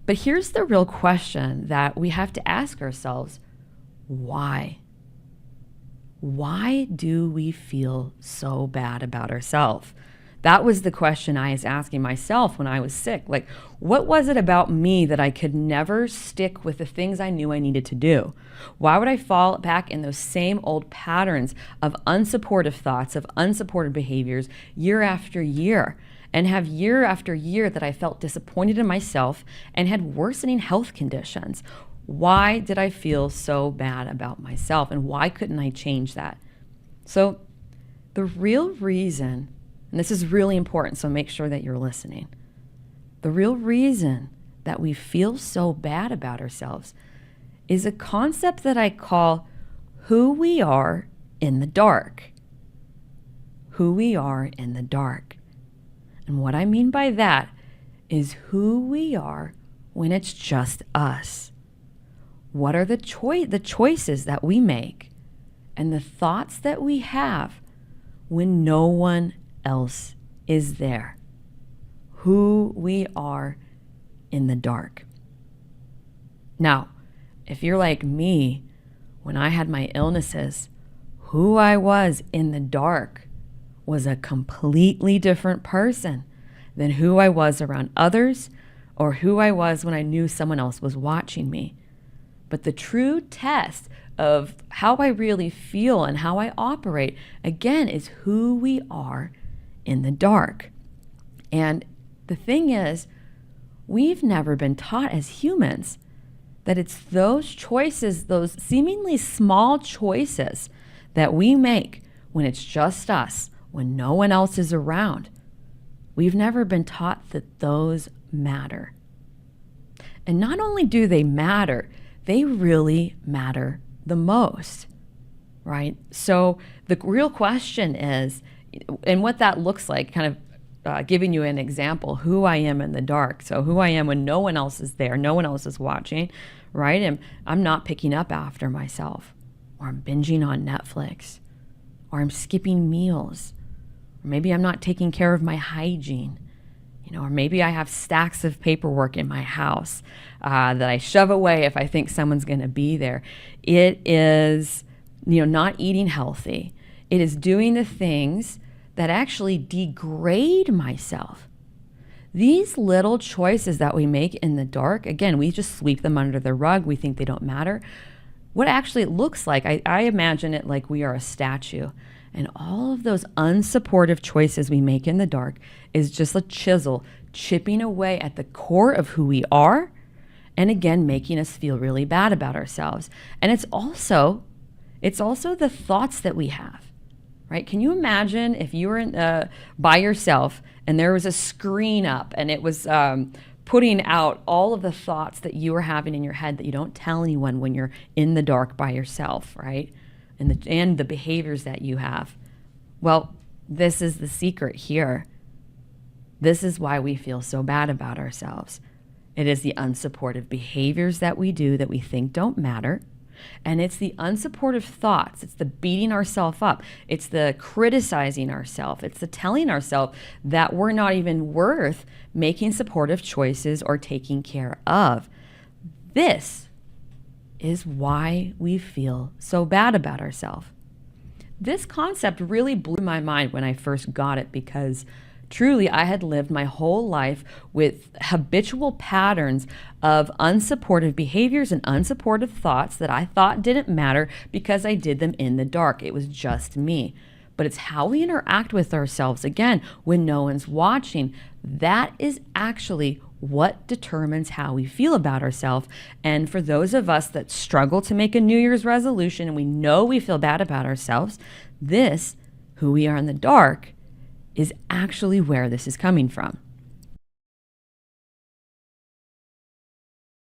But here's the real question that we have to ask ourselves. Why? Why do we feel so bad about ourselves? That was the question I was asking myself when I was sick. Like, what was it about me that I could never stick with the things I knew I needed to do? Why would I fall back in those same old patterns of unsupportive thoughts, of unsupported behaviors year after year? And have year after year that I felt disappointed in myself and had worsening health conditions? Why did I feel so bad about myself, and why couldn't I change that? So the real reason, and this is really important, so make sure that you're listening. The real reason that we feel so bad about ourselves is a concept that I call who we are in the dark. Who we are in the dark. And what I mean by that is who we are when it's just us. What are the choices that we make and the thoughts that we have when no one else is there? Who we are in the dark. Now, if you're like me, when I had my illnesses, who I was in the dark was a completely different person than who I was around others or who I was when I knew someone else was watching me. But the true test of how I really feel and how I operate, again, is who we are in the dark. And the thing is, we've never been taught as humans that it's those choices, those seemingly small choices that we make when it's just us, when no one else is around. We've never been taught that those matter. And not only do they matter, they really matter the most, right? So the real question is, and what that looks like, kind of giving you an example, who I am in the dark. So who I am when no one else is there, no one else is watching, right? And I'm not picking up after myself, or I'm binging on Netflix, or I'm skipping meals, or maybe I'm not taking care of my hygiene. Or maybe I have stacks of paperwork in my house that I shove away if I think someone's going to be there. It is, not eating healthy. It is doing the things that actually degrade myself. These little choices that we make in the dark, again, we just sweep them under the rug. We think they don't matter. What actually it looks like, I imagine it like we are a statue. And all of those unsupportive choices we make in the dark is just a chisel chipping away at the core of who we are, and again, making us feel really bad about ourselves. And it's also the thoughts that we have, right? Can you imagine if you were by yourself and there was a screen up and it was putting out all of the thoughts that you were having in your head that you don't tell anyone when you're in the dark by yourself, right? And the behaviors that you have. Well, this is the secret here. This is why we feel so bad about ourselves. It is the unsupportive behaviors that we do that we think don't matter. And it's the unsupportive thoughts. It's the beating ourselves up. It's the criticizing ourselves. It's the telling ourselves that we're not even worth making supportive choices or taking care of. This is why we feel so bad about ourselves. This concept really blew my mind when I first got it, because truly I had lived my whole life with habitual patterns of unsupportive behaviors and unsupportive thoughts that I thought didn't matter because I did them in the dark. It was just me. But it's how we interact with ourselves, again, when no one's watching. That is actually what determines how we feel about ourselves. And for those of us that struggle to make a New Year's resolution and we know we feel bad about ourselves, this, who we are in the dark, is actually where this is coming from.